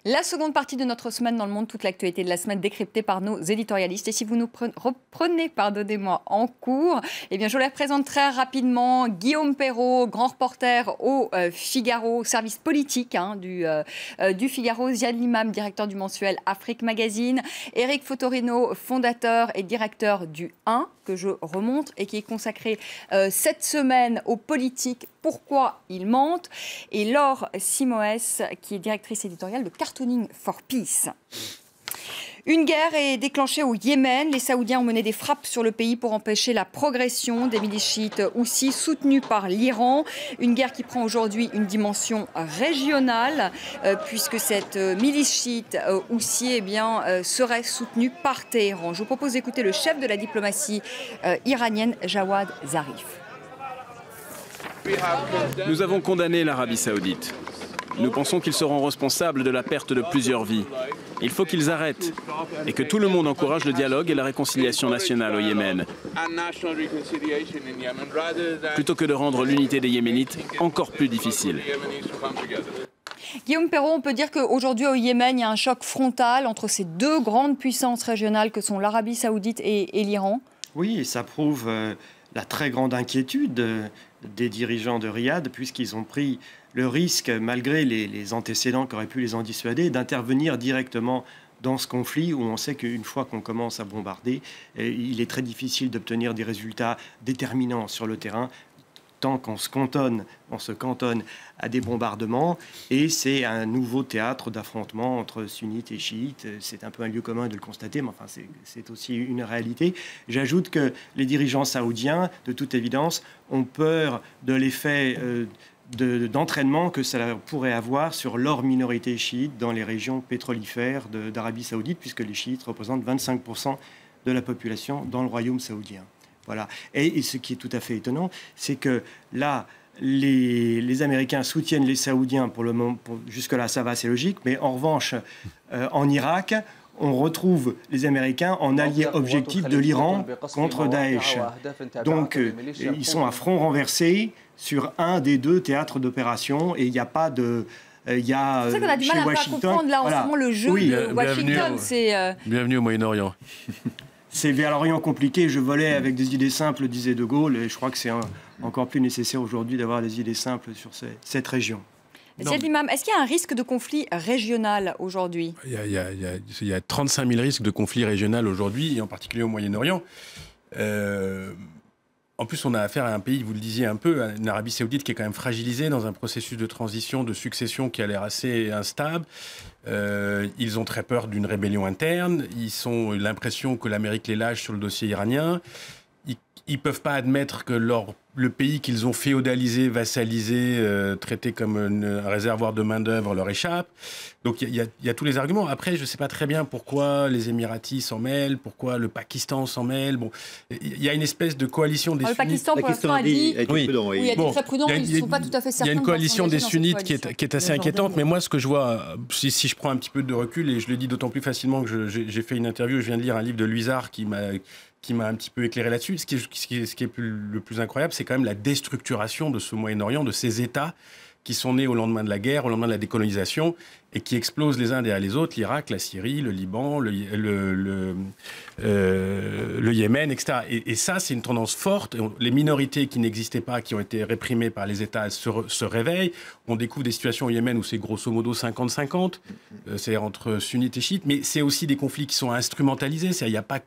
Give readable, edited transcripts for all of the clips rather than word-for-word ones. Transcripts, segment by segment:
La seconde partie de notre semaine dans le monde, toute l'actualité de la semaine décryptée par nos éditorialistes. Et si vous nous reprenez, pardonnez-moi, en cours, eh bien, je les présente très rapidement. Guillaume Perrault, grand reporter au Figaro, service politique du Figaro. Ziad Limam, directeur du mensuel Afrique Magazine. Éric Fotorino, fondateur et directeur du 1, que je remonte et qui est consacré cette semaine aux politiques. Pourquoi ils mentent. Et Laure Simoes, qui est directrice éditoriale de Cartooning for Peace. Une guerre est déclenchée au Yémen. Les Saoudiens ont mené des frappes sur le pays pour empêcher la progression des milices chiites Houthis soutenues par l'Iran. Une guerre qui prend aujourd'hui une dimension régionale, puisque cette milice chiite Houthi serait soutenue par Téhéran. Je vous propose d'écouter le chef de la diplomatie iranienne, Jawad Zarif. Nous avons condamné l'Arabie saoudite. Nous pensons qu'ils seront responsables de la perte de plusieurs vies. Il faut qu'ils arrêtent et que tout le monde encourage le dialogue et la réconciliation nationale au Yémen, plutôt que de rendre l'unité des Yéménites encore plus difficile. Guillaume Perrault, on peut dire qu'aujourd'hui au Yémen, il y a un choc frontal entre ces deux grandes puissances régionales que sont l'Arabie saoudite et l'Iran. Oui, et ça prouve la très grande inquiétude des dirigeants de Riyad, puisqu'ils ont pris le risque, malgré les antécédents qui auraient pu les en dissuader, d'intervenir directement dans ce conflit où on sait qu'une fois qu'on commence à bombarder, il est très difficile d'obtenir des résultats déterminants sur le terrain, tant qu'on se cantonne à des bombardements. Et c'est un nouveau théâtre d'affrontement entre sunnites et chiites. C'est un peu un lieu commun de le constater, mais enfin, c'est aussi une réalité. J'ajoute que les dirigeants saoudiens, de toute évidence, ont peur de l'effet d'entraînement que ça pourrait avoir sur leur minorité chiite dans les régions pétrolifères d'Arabie saoudite, puisque les chiites représentent 25% de la population dans le royaume saoudien. Voilà. Et ce qui est tout à fait étonnant, c'est que là, les Américains soutiennent les Saoudiens pour le moment. Jusque-là, ça va, c'est logique. Mais en revanche, en Irak, on retrouve les Américains en alliés objectifs de l'Iran contre Daesh. Donc, ils sont à front renversé sur un des deux théâtres d'opération et il n'y a pas de... C'est ça qu'on a du mal à comprendre là en ce moment le jeu de Washington. Bienvenue au Moyen-Orient. C'est vers l'Orient compliqué. Je volais avec des idées simples, disait De Gaulle, et je crois que c'est encore plus nécessaire aujourd'hui d'avoir des idées simples sur cette région. Ziad Limam, est-ce qu'il y a un risque de conflit régional aujourd'hui ? Il y a 35 000 risques de conflit régional aujourd'hui, et en particulier au Moyen-Orient. En plus, on a affaire à un pays, vous le disiez un peu, une Arabie saoudite qui est quand même fragilisée dans un processus de transition, de succession qui a l'air assez instable. Ils ont très peur d'une rébellion interne. Ils ont l'impression que l'Amérique les lâche sur le dossier iranien. Ils ne peuvent pas admettre que le pays qu'ils ont féodalisé, vassalisé, traité comme un réservoir de main-d'œuvre leur échappe. Donc il y a tous les arguments. Après, je ne sais pas très bien pourquoi les Émiratis s'en mêlent, pourquoi le Pakistan s'en mêle. Bon, il y a une espèce de coalition des sunnites. Le Pakistan, pour l'instant, a dit... Oui, il a été très prudent, ils ne sont pas tout à fait certains. Il y a une coalition des sunnites qui est assez inquiétante. Mais moi, ce que je vois, si je prends un petit peu de recul, et je le dis d'autant plus facilement que j'ai fait une interview, je viens de lire un livre de Luisard qui m'a un petit peu éclairé là-dessus. Ce qui est le plus incroyable, c'est quand même la déstructuration de ce Moyen-Orient, de ces États qui sont nés au lendemain de la guerre, au lendemain de la décolonisation, et qui explosent les uns derrière les autres, l'Irak, la Syrie, le Liban, le Yémen, etc. Et ça, c'est une tendance forte. Les minorités qui n'existaient pas, qui ont été réprimées par les États, se réveillent. On découvre des situations au Yémen où c'est grosso modo 50-50, c'est-à-dire entre sunnites et chiites, mais c'est aussi des conflits qui sont instrumentalisés. Il n'y a pas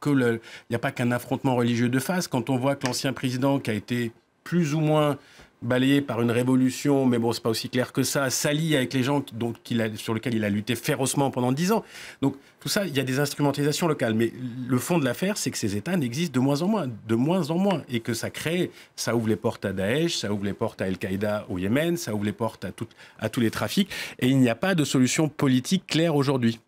qu'un affrontement religieux de face. Quand on voit que l'ancien président, qui a été plus ou moins balayé par une révolution, mais bon, c'est pas aussi clair que ça, s'allie avec les gens sur lesquels il a lutté férocement pendant 10 ans. Donc, tout ça, il y a des instrumentalisations locales. Mais le fond de l'affaire, c'est que ces États n'existent de moins en moins. Et que ça ouvre les portes à Daesh, ça ouvre les portes à Al-Qaïda au Yémen, ça ouvre les portes à tous les trafics. Et il n'y a pas de solution politique claire aujourd'hui.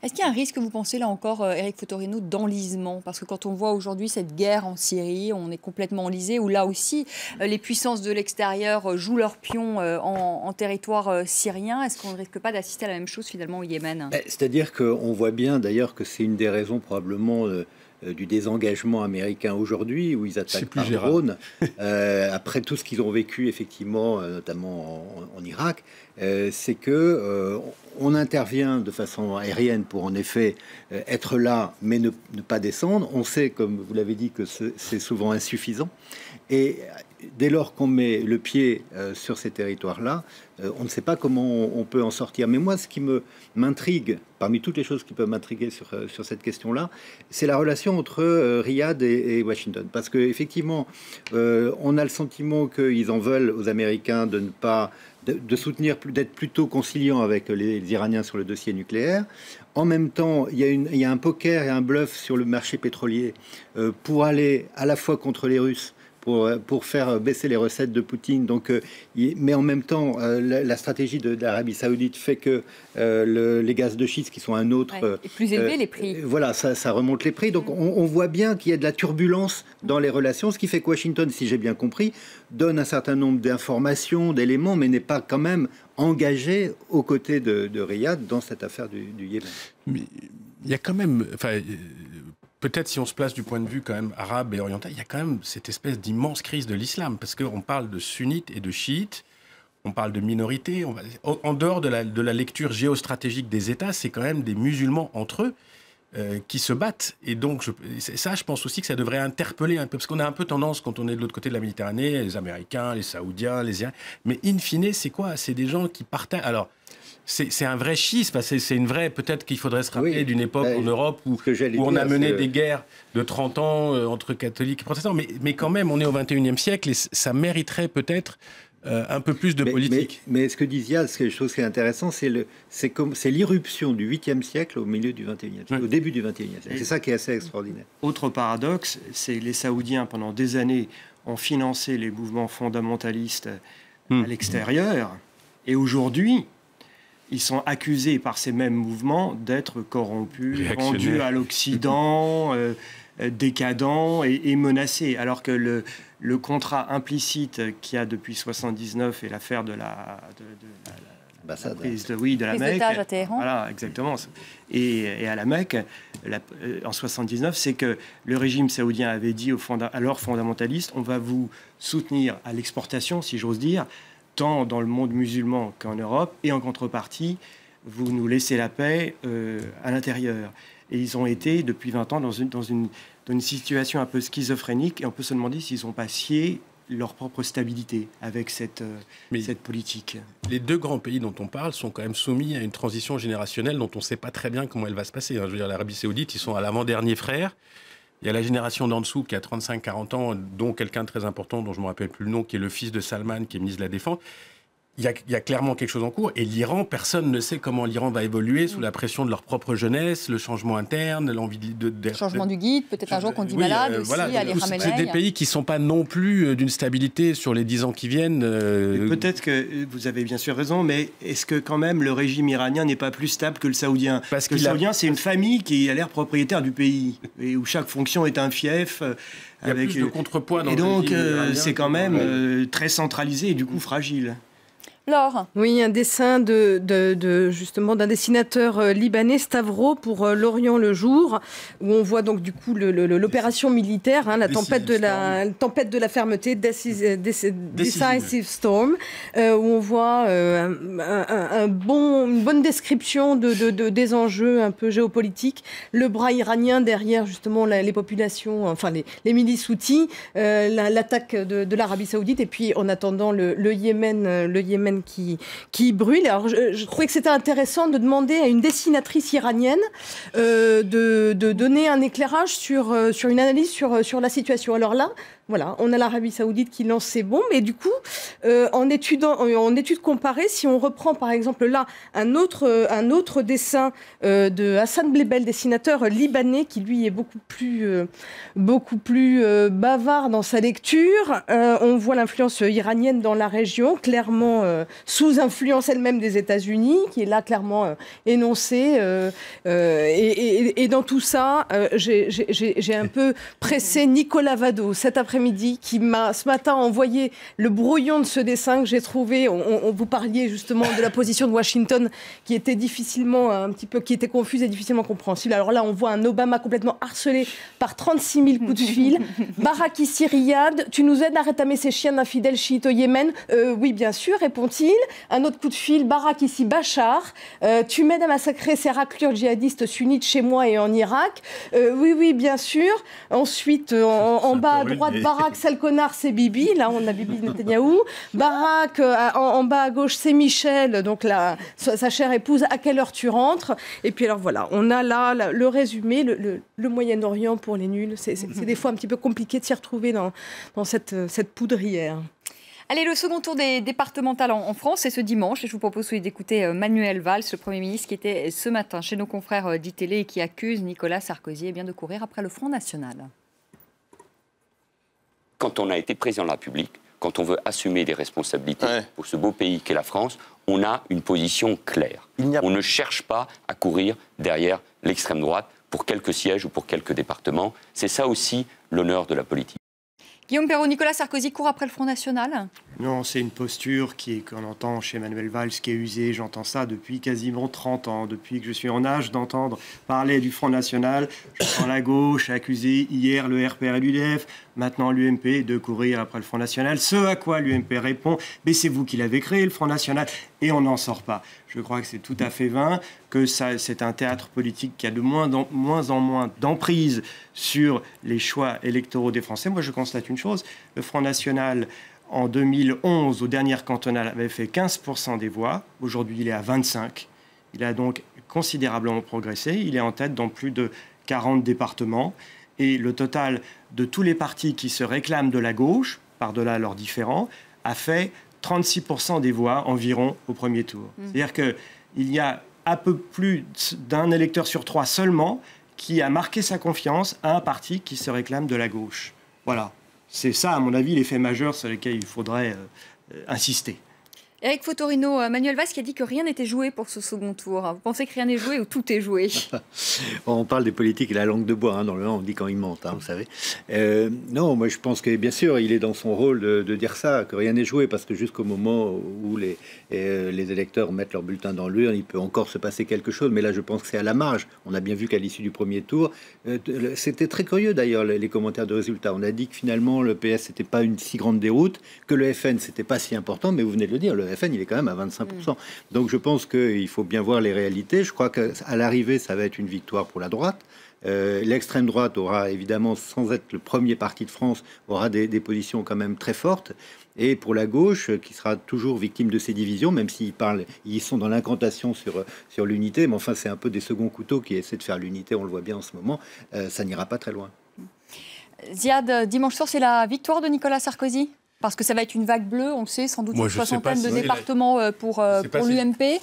Est-ce qu'il y a un risque, vous pensez, là encore, Éric Fotorino, d'enlisement ? Parce que quand on voit aujourd'hui cette guerre en Syrie, on est complètement enlisé, où là aussi, les puissances de l'extérieur jouent leur pion en territoire syrien. Est-ce qu'on ne risque pas d'assister à la même chose, finalement, au Yémen ? C'est-à-dire qu'on voit bien, d'ailleurs, que c'est une des raisons, probablement, du désengagement américain aujourd'hui, où ils attaquent par drone, après tout ce qu'ils ont vécu effectivement, notamment en Irak, c'est que on intervient de façon aérienne pour en effet être là, mais ne pas descendre. On sait, comme vous l'avez dit, que c'est souvent insuffisant. Et dès lors qu'on met le pied sur ces territoires-là, on ne sait pas comment on peut en sortir. Mais moi, ce qui m'intrigue, parmi toutes les choses qui peuvent m'intriguer sur cette question-là, c'est la relation entre Riyad et Washington. Parce qu'effectivement, on a le sentiment qu'ils en veulent aux Américains de ne pas... de soutenir, d'être plutôt conciliant avec les Iraniens sur le dossier nucléaire. En même temps, il y a un poker et un bluff sur le marché pétrolier pour aller à la fois contre les Russes, pour faire baisser les recettes de Poutine. Donc, mais en même temps, la stratégie de l'Arabie Saoudite fait que les gaz de schiste, qui sont un autre... et plus élevé les prix. Voilà, ça remonte les prix. Donc, on voit bien qu'il y a de la turbulence dans les relations, ce qui fait que Washington, si j'ai bien compris, donne un certain nombre d'informations, d'éléments, mais n'est pas quand même engagé aux côtés de Riyad dans cette affaire du Yémen. Mais il y a quand même... Peut-être si on se place du point de vue quand même arabe et oriental, il y a quand même cette espèce d'immense crise de l'islam, parce qu'on parle de sunnites et de chiites, on parle de minorités, en dehors de la lecture géostratégique des États, c'est quand même des musulmans entre eux qui se battent. Et donc, je pense aussi que ça devrait interpeller un peu, parce qu'on a un peu tendance, quand on est de l'autre côté de la Méditerranée, les Américains, les Saoudiens, les Iraniens, mais in fine, c'est quoi? C'est des gens qui partagent... Alors, c'est un vrai schisme, c'est une vraie... Peut-être qu'il faudrait se rappeler d'une époque en Europe où on a mené des guerres de 30 ans entre catholiques et protestants, mais quand même, on est au XXIe siècle et ça mériterait peut-être un peu plus de politique. Mais ce que dit Ziad, c'est quelque chose qui est intéressant, c'est l'irruption du 8e siècle au milieu du 21e siècle, au début du 21e siècle. C'est ça qui est assez extraordinaire. Autre paradoxe, c'est les Saoudiens, pendant des années, ont financé les mouvements fondamentalistes à l'extérieur, et aujourd'hui... ils sont accusés par ces mêmes mouvements d'être corrompus, rendus à l'Occident, décadents et menacés. Alors que le contrat implicite qu'il y a depuis 1979 et l'affaire de la prise de la Mecque, à Téhéran. voilà, exactement, et à la Mecque, en 1979, c'est que le régime saoudien avait dit à leurs fondamentalistes, on va vous soutenir à l'exportation, si j'ose dire, tant dans le monde musulman qu'en Europe, et en contrepartie, vous nous laissez la paix à l'intérieur. Et ils ont été, depuis 20 ans, dans une situation un peu schizophrénique, et on peut se demander s'ils n'ont pas scié leur propre stabilité avec cette politique. Les deux grands pays dont on parle sont quand même soumis à une transition générationnelle dont on ne sait pas très bien comment elle va se passer. Je veux dire, l'Arabie Saoudite, ils sont à l'avant-dernier frère. Il y a la génération d'en dessous qui a 35-40 ans, dont quelqu'un de très important, dont je ne me rappelle plus le nom, qui est le fils de Salman, qui est ministre de la Défense. Il y a clairement quelque chose en cours. Et l'Iran, personne ne sait comment l'Iran va évoluer sous la pression de leur propre jeunesse, le changement interne, l'envie de changement du guide, peut-être un jour qu'on dit malade aussi, voilà, à les Khamenei. C'est des pays qui ne sont pas non plus d'une stabilité sur les 10 ans qui viennent. Peut-être que vous avez bien sûr raison, mais est-ce que quand même le régime iranien n'est pas plus stable que le saoudien? Parce que le saoudien, c'est une famille qui a l'air propriétaire du pays, et où chaque fonction est un fief. Il y a plus de contrepoids dans le régime iranien. C'est quand même très centralisé et du coup fragile. Laure. Oui, un dessin justement d'un dessinateur libanais, Stavro, pour L'Orient le jour, où on voit donc du coup l'opération militaire, la tempête de la fermeté, Decisive Storm, où on voit une bonne description des enjeux un peu géopolitiques, le bras iranien derrière justement les populations, enfin les milices houthis, l'attaque de l'Arabie Saoudite, et puis en attendant le Yémen qui brûle. Alors, je trouvais que c'était intéressant de demander à une dessinatrice iranienne de donner un éclairage sur une analyse sur la situation. Alors là, voilà, on a l'Arabie Saoudite qui lance ses bombes, et du coup, en étude comparée, si on reprend par exemple là un autre dessin de Hassan Blebel, dessinateur libanais, qui lui est beaucoup plus bavard dans sa lecture, on voit l'influence iranienne dans la région, clairement sous influence elle-même des États-Unis, qui est là clairement énoncée, et dans tout ça, j'ai un peu pressé Nicolas Vado cet après-midi après-midi qui m'a ce matin envoyé le brouillon de ce dessin que j'ai trouvé. On vous parliez justement de la position de Washington qui était difficilement qui était confuse et difficilement compréhensible. Alors là, on voit un Obama complètement harcelé par 36 000 coups de fil. Barack ici, Riyad, tu nous aides à rétamer ces chiens d'infidèles chiites au Yémen? Oui, bien sûr, répond-il. Un autre coup de fil, Barack ici, Bachar, tu m'aides à massacrer ces raclures djihadistes sunnites chez moi et en Irak? Oui, bien sûr. Ensuite, en bas à droite, Barack, sale connard, c'est Bibi. Là, on a Bibi Netanyahou. Barack, en bas à gauche, c'est Michel, donc sa chère épouse. À quelle heure tu rentres? Et puis alors voilà, on a là le résumé, le Moyen-Orient pour les nuls. C'est des fois un petit peu compliqué de s'y retrouver dans cette poudrière. Allez, le second tour des départementales en France, c'est ce dimanche. Et je vous propose d'écouter Manuel Valls, le Premier ministre, qui était ce matin chez nos confrères d'ITélé et qui accuse Nicolas Sarkozy de courir après le Front National. Quand on a été président de la République, quand on veut assumer des responsabilités pour ce beau pays qu'est la France, on a une position claire. On ne cherche pas à courir derrière l'extrême droite pour quelques sièges ou pour quelques départements. C'est ça aussi l'honneur de la politique. Guillaume Perrault, Nicolas Sarkozy court après le Front National? Non, c'est une posture qu'on entend chez Manuel Valls, qui est usée. J'entends ça depuis quasiment 30 ans, depuis que je suis en âge d'entendre parler du Front National. Je sens la gauche accuser hier le RPR et l'UDF, maintenant l'UMP, de courir après le Front National. Ce à quoi l'UMP répond, mais c'est vous qui l'avez créé, le Front National, et on n'en sort pas. Je crois que c'est tout à fait vain, que c'est un théâtre politique qui a de moins en moins d'emprise sur les choix électoraux des Français. Moi, je constate une chose, le Front National, en 2011, aux dernières cantonales, avait fait 15% des voix. Aujourd'hui, il est à 25%. Il a donc considérablement progressé. Il est en tête dans plus de 40 départements. Et le total de tous les partis qui se réclament de la gauche, par-delà leurs différends, a fait 36% des voix environ au premier tour. C'est-à-dire qu'il y a un peu plus d'un électeur sur 3 seulement qui a marqué sa confiance à un parti qui se réclame de la gauche. Voilà. C'est ça, à mon avis, l'effet majeur sur lequel il faudrait insister. Éric Fotorino, Manuel Valls qui a dit que rien n'était joué pour ce second tour. Vous pensez que rien n'est joué ou tout est joué? On parle des politiques et la langue de bois, dans le on dit quand ils mentent, vous savez. Non, moi je pense que bien sûr, il est dans son rôle de dire ça, que rien n'est joué, parce que jusqu'au moment où les électeurs mettent leur bulletin dans l'urne, il peut encore se passer quelque chose, mais là je pense que c'est à la marge. On a bien vu qu'à l'issue du premier tour, c'était très curieux d'ailleurs les commentaires de résultats. On a dit que finalement le PS c'était pas une si grande déroute, que le FN c'était pas si important, mais vous venez de le dire, le FN il est quand même à 25%. Donc je pense qu'il faut bien voir les réalités. Je crois qu'à l'arrivée ça va être une victoire pour la droite. L'extrême droite aura évidemment, sans être le premier parti de France, aura des positions quand même très fortes. Et pour la gauche, qui sera toujours victime de ces divisions, même ils sont dans l'incantation sur l'unité, mais enfin c'est un peu des seconds couteaux qui essaient de faire l'unité, on le voit bien en ce moment, ça n'ira pas très loin. Ziad, dimanche soir, c'est la victoire de Nicolas Sarkozy? Parce que ça va être une vague bleue, on le sait, sans doute une soixantaine de départements pour l'UMP.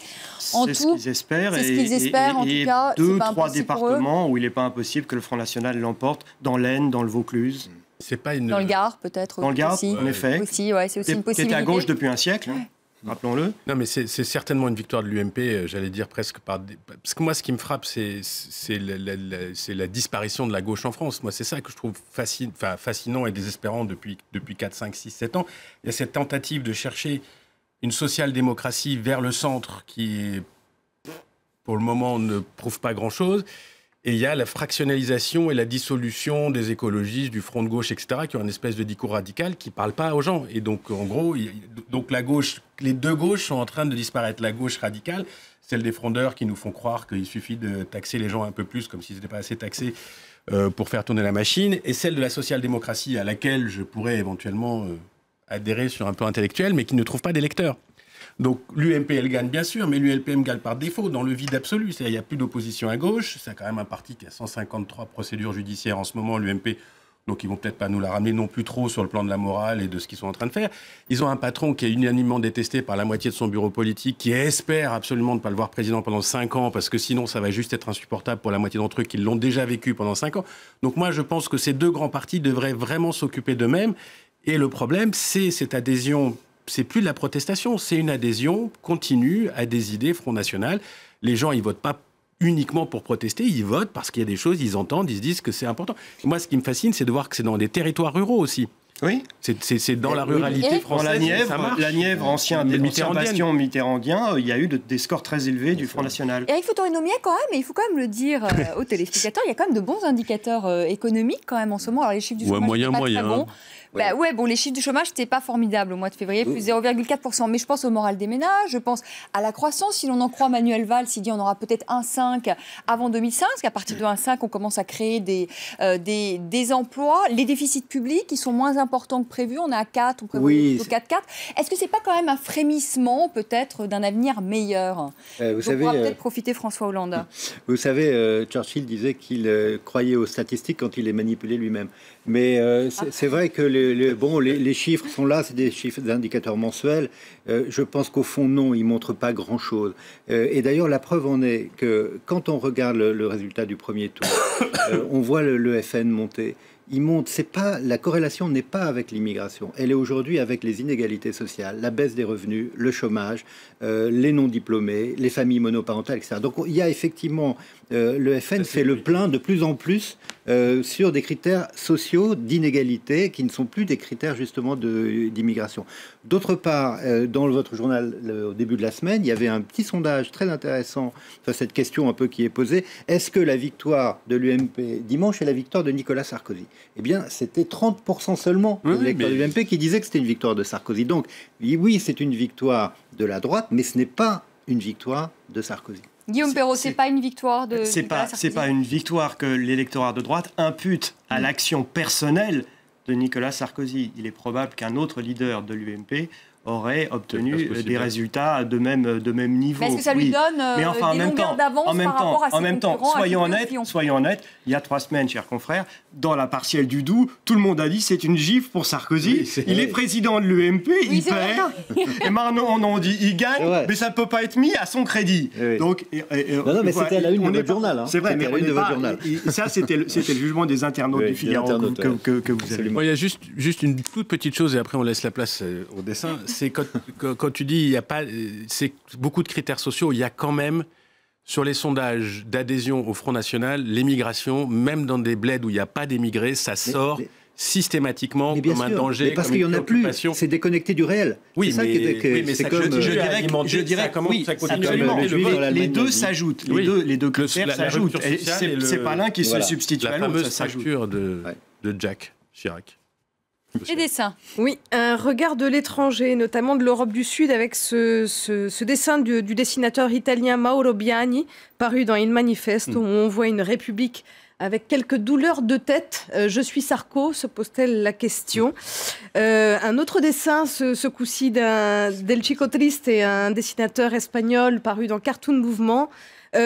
En tout, c'est ce qu'ils espèrent. C'est ce qu'ils espèrent, en tout cas. 2-3 départements où il n'est pas impossible que le Front National l'emporte, dans l'Aisne, dans le Vaucluse. C'est pas une... Dans le Gard, peut-être. Dans le Gard, aussi. en effet. Aussi, ouais, c'est aussi une possibilité. Qui était à gauche depuis un siècle. Rappelons-le. Non, mais c'est certainement une victoire de l'UMP, j'allais dire presque par... Parce que moi, ce qui me frappe, c'est la disparition de la gauche en France. Moi, c'est ça que je trouve fascinant et désespérant depuis 4, 5, 6, 7 ans. Il y a cette tentative de chercher une social-démocratie vers le centre qui, pour le moment, ne prouve pas grand-chose. Et il y a la fractionnalisation et la dissolution des écologistes, du front de gauche, etc., qui ont une espèce de discours radical qui ne parle pas aux gens. Et donc, en gros, la gauche, les deux gauches sont en train de disparaître. La gauche radicale, celle des frondeurs qui nous font croire qu'il suffit de taxer les gens un peu plus, comme s'ils n'étaient pas assez taxés, pour faire tourner la machine. Et celle de la social-démocratie, à laquelle je pourrais éventuellement adhérer sur un plan intellectuel, mais qui ne trouve pas d'électeurs. Donc l'UMP, elle gagne bien sûr, mais l'ULPM gagne par défaut, dans le vide absolu. C'est-à-dire qu'il n'y a plus d'opposition à gauche. C'est quand même un parti qui a 153 procédures judiciaires en ce moment, l'UMP. Donc ils vont peut-être pas nous la ramener non plus trop sur le plan de la morale et de ce qu'ils sont en train de faire. Ils ont un patron qui est unanimement détesté par la moitié de son bureau politique, qui espère absolument ne pas le voir président pendant 5 ans, parce que sinon ça va juste être insupportable pour la moitié d'entre eux qui l'ont déjà vécu pendant 5 ans. Donc moi je pense que ces deux grands partis devraient vraiment s'occuper d'eux-mêmes. Et le problème, c'est cette adhésion... C'est plus de la protestation, c'est une adhésion continue à des idées Front National. Les gens, ils votent pas uniquement pour protester, ils votent parce qu'il y a des choses, ils entendent, ils se disent que c'est important. Et moi, ce qui me fascine, c'est de voir que c'est dans des territoires ruraux aussi. Oui. C'est dans la ruralité française. La Nièvre, ancien bastion mitterrandien, il y a eu des scores très élevés du Front National. Eric Fautorino-Mier, quand même, et il faut quand même le dire aux téléspectateurs, il y a quand même de bons indicateurs économiques quand même en ce moment. Alors les chiffres du chômage sont pas très bons. Les chiffres du chômage, c'était pas formidable au mois de février, plus 0,4%. Mais je pense au moral des ménages, je pense à la croissance. Si l'on en croit Manuel Valls, il dit on aura peut-être 1,5 avant 2005, parce qu'à partir de 1,5, on commence à créer des emplois. Les déficits publics, ils sont moins importants que prévu. On est à 4, on prévoit plutôt 4,4. Est-ce que c'est pas quand même un frémissement, peut-être, d'un avenir meilleur dont pourra peut-être profiter François Hollande? Vous savez, Churchill disait qu'il croyait aux statistiques quand il les manipulait lui-même. Mais c'est vrai que les chiffres sont là, c'est des chiffres d'indicateurs mensuels. Je pense qu'au fond, non, ils ne montrent pas grand-chose. Et d'ailleurs, la preuve en est que quand on regarde le résultat du premier tour, on voit le FN monter. Il monte, la corrélation n'est pas avec l'immigration. Elle est aujourd'hui avec les inégalités sociales, la baisse des revenus, le chômage, les non-diplômés, les familles monoparentales, etc. Donc il y a effectivement, le FN fait le plein de plus en plus sur des critères sociaux d'inégalité qui ne sont plus des critères justement d'immigration. D'autre part, dans votre journal, au début de la semaine, il y avait un petit sondage très intéressant sur cette question un peu qui est posée. Est-ce que la victoire de l'UMP dimanche est la victoire de Nicolas Sarkozy? Eh bien, c'était 30% seulement de l'électeur de l'UMP qui disait que c'était une victoire de Sarkozy. Donc, oui, c'est une victoire de la droite, mais ce n'est pas une victoire de Sarkozy. Guillaume Perrault, c'est pas une victoire de Nicolas Sarkozy. C'est pas une victoire que l'électorat de droite impute à l'action personnelle de Nicolas Sarkozy. Il est probable qu'un autre leader de l'UMP aurait obtenu des résultats de même niveau. Mais est-ce que ça lui donne des longueurs d'avance par rapport à ses concurrents? Soyons honnêtes, il y a 3 semaines, chers confrères, dans la partielle du Doubs, tout le monde a dit c'est une gifle pour Sarkozy. Il est président de l'UMP, il perd. Et maintenant, on dit il gagne, mais ça ne peut pas être mis à son crédit. Donc, non, mais c'était à la une de votre journal. C'est vrai, mais ça, c'était le jugement des internautes du Figaro que vous avez. Il y a juste une toute petite chose, et après on laisse la place au dessin. C'est quand tu dis il y a pas, c'est beaucoup de critères sociaux, il y a quand même sur les sondages d'adhésion au Front National, l'émigration, même dans des bleds où il n'y a pas d'émigrés, ça sort systématiquement comme un danger. Mais parce qu'il n'y en a plus, c'est déconnecté du réel. Oui, c'est comme je dirais les deux s'ajoutent, les deux critères s'ajoutent. C'est pas l'un qui se substitue à l'autre, ça s'ajoute. La fameuse fracture de Jacques Chirac. Les dessins. Oui, un regard de l'étranger, notamment de l'Europe du Sud, avec ce dessin du dessinateur italien Mauro Biani, paru dans Il Manifesto, où on voit une république avec quelques douleurs de tête. Je suis Sarko, se pose-t-elle la question. Un autre dessin, ce coup-ci, del Chico Triste, un dessinateur espagnol paru dans Cartoon Mouvement, où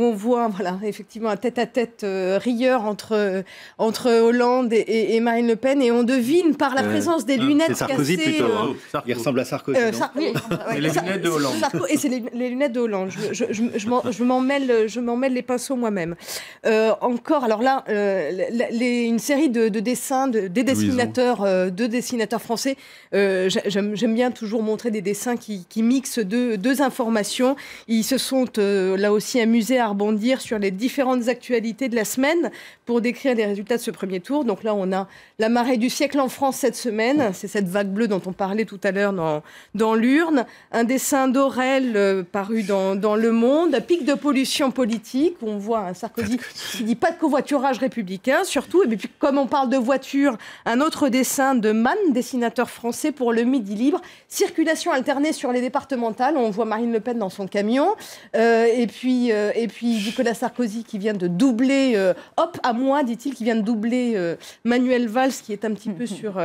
on voit effectivement un tête-à-tête rieur entre Hollande et Marine Le Pen, et on devine par la présence des lunettes c'est Sarkozy cassées... plutôt, il ressemble à Sarkozy. Les lunettes de Hollande. Et c'est les lunettes de Hollande. Je m'en mêle les pinceaux moi-même. Encore, alors là, une série de dessins des dessinateurs, deux dessinateurs français. J'aime bien toujours montrer des dessins qui mixent deux informations. Ils se sont là aussi amusés à rebondir sur les différentes actualités de la semaine pour décrire les résultats de ce premier tour. Donc là, on a la marée du siècle en France cette semaine. C'est cette vague bleue dont on parlait tout à l'heure dans l'urne. Un dessin d'Aurel paru dans Le Monde. Pic de pollution politique. On voit un Sarkozy qui dit pas de covoiturage républicain, surtout. Et puis, comme on parle de voiture, un autre dessin de Mann, dessinateur français pour Le Midi Libre. Circulation alternée sur les départementales. On voit Marine Le Pen dans son camion. Et puis Nicolas Sarkozy qui vient de doubler, à moi, dit-il, qui vient de doubler Manuel Valls, qui est un petit peu sur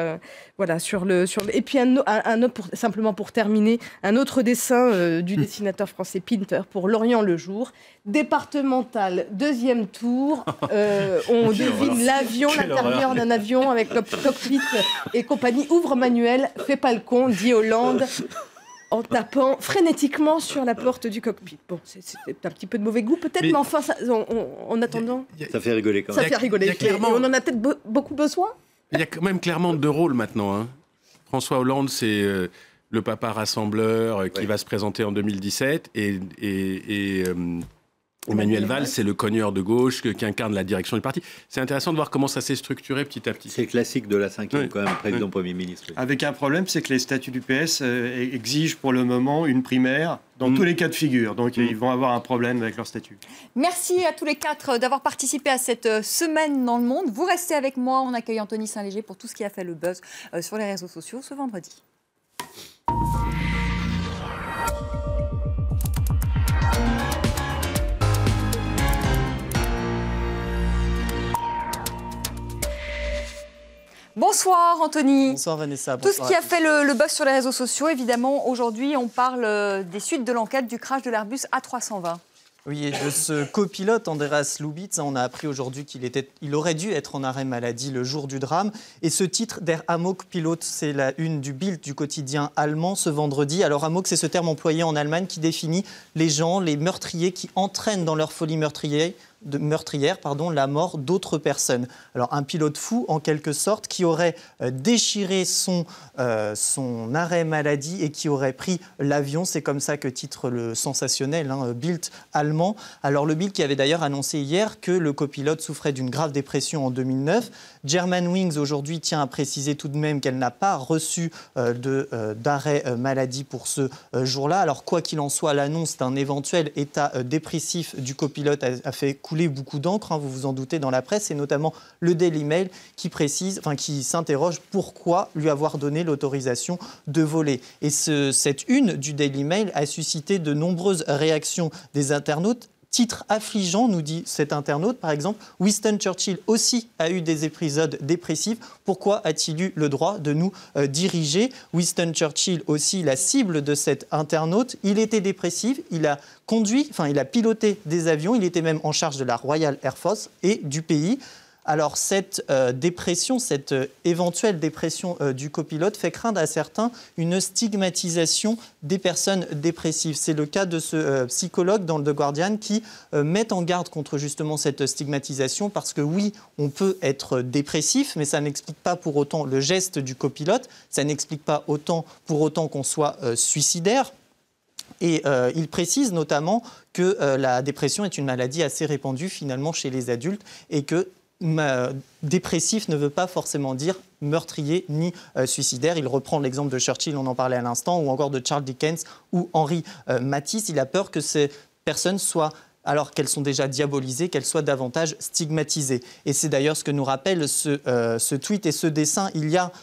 le. Et puis un autre, simplement pour terminer, un autre dessin du dessinateur français Pinter pour L'Orient le Jour. Départemental, deuxième tour. On devine l'avion, l'intérieur d'un avion avec cockpit et compagnie. Ouvre Manuel, fais pas le con, dit Hollande, en tapant frénétiquement sur la porte du cockpit. Bon, c'est un petit peu de mauvais goût peut-être, mais enfin, en attendant... Ça fait rigoler quand même. Ça fait rigoler. Clairement... On en a peut-être beaucoup besoin. Il y a quand même clairement deux rôles maintenant. Hein. François Hollande, c'est le papa rassembleur qui va se présenter en 2017, et Emmanuel Valls, c'est le cogneur de gauche qui incarne la direction du parti. C'est intéressant de voir comment ça s'est structuré petit à petit. C'est le classique de la cinquième, quand même, président, Premier ministre. Oui. Avec un problème, c'est que les statuts du PS exigent pour le moment une primaire dans tous les cas de figure. Donc, ils vont avoir un problème avec leur statut. Merci à tous les quatre d'avoir participé à cette semaine dans le monde. Vous restez avec moi. On accueille Anthony Saint-Léger pour tout ce qui a fait le buzz sur les réseaux sociaux ce vendredi. Bonsoir Anthony. Bonsoir Vanessa. Tout ce qui a fait le buzz sur les réseaux sociaux, évidemment, aujourd'hui on parle des suites de l'enquête du crash de l'Airbus A320. Oui, et de ce copilote, Andreas Lubitz, on a appris aujourd'hui qu'il aurait dû être en arrêt maladie le jour du drame. Et ce titre, Der Amok-Pilot, c'est la une du Bild, du quotidien allemand, ce vendredi. Alors Amok, c'est ce terme employé en Allemagne qui définit les gens, les meurtriers qui entraînent dans leur folie meurtrière la mort d'autres personnes. Alors un pilote fou en quelque sorte qui aurait déchiré son arrêt maladie et qui aurait pris l'avion, c'est comme ça que titre le sensationnel Bild allemand. Alors le Bild qui avait d'ailleurs annoncé hier que le copilote souffrait d'une grave dépression en 2009. Germanwings aujourd'hui tient à préciser tout de même qu'elle n'a pas reçu d'arrêt maladie pour ce jour-là. Alors quoi qu'il en soit, l'annonce d'un éventuel état dépressif du copilote a fait couler beaucoup d'encre, vous vous en doutez, dans la presse, et notamment le Daily Mail qui s'interroge pourquoi lui avoir donné l'autorisation de voler. Et cette une du Daily Mail a suscité de nombreuses réactions des internautes. Titre affligeant, nous dit cet internaute, par exemple, Winston Churchill aussi a eu des épisodes dépressifs. Pourquoi a-t-il eu le droit de nous diriger? Winston Churchill aussi, la cible de cet internaute, il était dépressif, il a piloté des avions, il était même en charge de la Royal Air Force et du pays. Alors cette dépression, cette éventuelle dépression du copilote fait craindre à certains une stigmatisation des personnes dépressives. C'est le cas de ce psychologue dans le The Guardian qui met en garde contre justement cette stigmatisation parce que oui, on peut être dépressif, mais ça n'explique pas pour autant le geste du copilote, ça n'explique pas pour autant qu'on soit suicidaire. Et il précise notamment que la dépression est une maladie assez répandue finalement chez les adultes et que dépressif ne veut pas forcément dire meurtrier ni suicidaire. Il reprend l'exemple de Churchill, on en parlait à l'instant, ou encore de Charles Dickens ou Henri Matisse. Il a peur que ces personnes soient, alors qu'elles sont déjà diabolisées, qu'elles soient davantage stigmatisées. Et c'est d'ailleurs ce que nous rappelle ce tweet et ce dessin. Il y a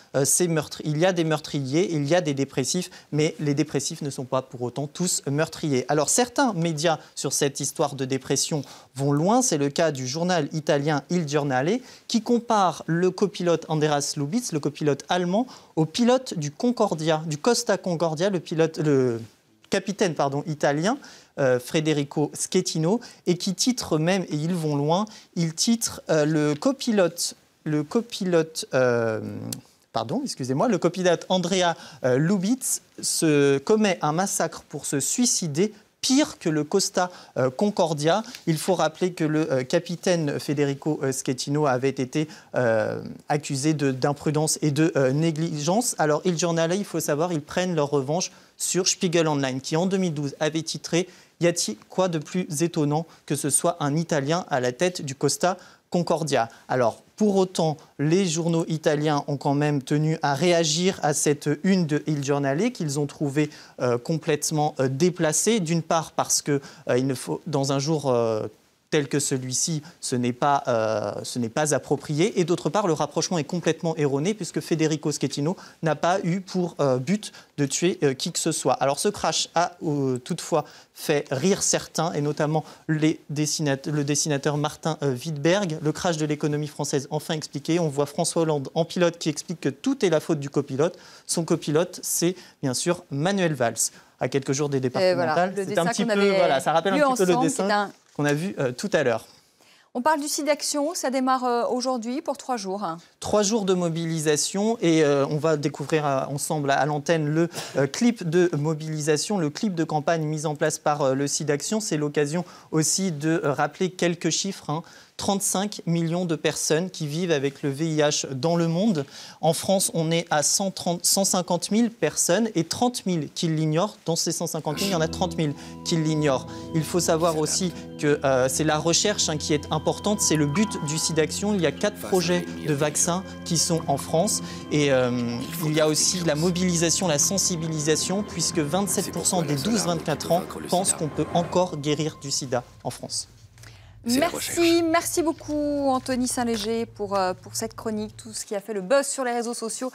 des meurtriers, il y a des dépressifs, mais les dépressifs ne sont pas pour autant tous meurtriers. Alors certains médias sur cette histoire de dépression vont loin. C'est le cas du journal italien Il Giornale qui compare le copilote Andreas Lubitz, le copilote allemand, au pilote du Concordia, du Costa Concordia, le capitaine italien, Federico Schettino, et qui titre même, et ils vont loin, il titre le copilote Andrea Lubitz commet un massacre pour se suicider pire que le Costa Concordia. Il faut rappeler que le capitaine Federico Schettino avait été accusé d'imprudence et de négligence. Alors, Il Giornale, il faut savoir, ils prennent leur revanche sur Spiegel Online, qui en 2012 avait titré « Y a-t-il quoi de plus étonnant que ce soit un Italien à la tête du Costa Concordia ?» Alors, pour autant, les journaux italiens ont quand même tenu à réagir à cette une de Il Giornale qu'ils ont trouvé complètement déplacée. D'une part parce que dans un jour tel que celui-ci, ce n'est pas approprié. Et d'autre part, le rapprochement est complètement erroné puisque Federico Schettino n'a pas eu pour but de tuer qui que ce soit. Alors ce crash a toutefois fait rire certains, et notamment le dessinateur Martin Wittberg. Le crash de l'économie française enfin expliqué. On voit François Hollande en pilote qui explique que tout est la faute du copilote. Son copilote, c'est bien sûr Manuel Valls. À quelques jours des départementales, c'est un petit peu, ça rappelle un petit peu le dessin qu'on a vu tout à l'heure. On parle du SIDAction, ça démarre aujourd'hui pour 3 jours. 3 jours de mobilisation et on va découvrir ensemble à l'antenne le clip de mobilisation, le clip de campagne mis en place par le SIDAction. C'est l'occasion aussi de rappeler quelques chiffres. 35 millions de personnes qui vivent avec le VIH dans le monde. En France, on est à 150 000 personnes et 30 000 qui l'ignorent. Dans ces 150 000, il y en a 30 000 qui l'ignorent. Il faut savoir aussi que c'est la recherche qui est importante. C'est le but du SIDAction. Il y a 4 projets de vaccins qui sont en France. Et il y a aussi la mobilisation, la sensibilisation, puisque 27% des 12-24 ans pensent qu'on peut encore guérir du sida en France. Merci beaucoup Anthony Saint-Léger pour cette chronique, tout ce qui a fait le buzz sur les réseaux sociaux.